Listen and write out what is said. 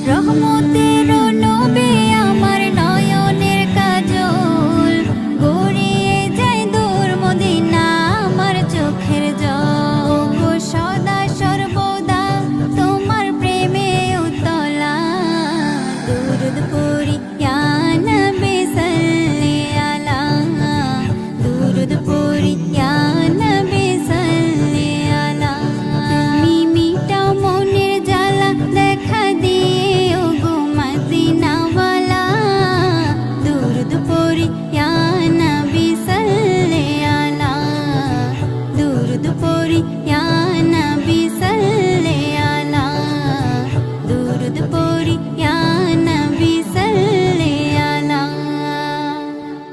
রহমতের নবী আমার নয়নের কাজল, গড়িয়ে যায় দূর মদিনা আমার চোখের জল। গো সদা সর্বদা তোমার প্রেমে উতলা, দুরুদ পড়ি ইয়া নবী সাল্লি আলা, দুরুদ পড়ি ইয়া নবী সাল্লি আলা। তুমি মিটাও মনের জ্বালা দেখা দিয়ে ও গো মদিনাওয়ালা, দুরুদ পড়ি ইয়া নবী সাল্লি আলা, দুরুদ পড়ি ইয়া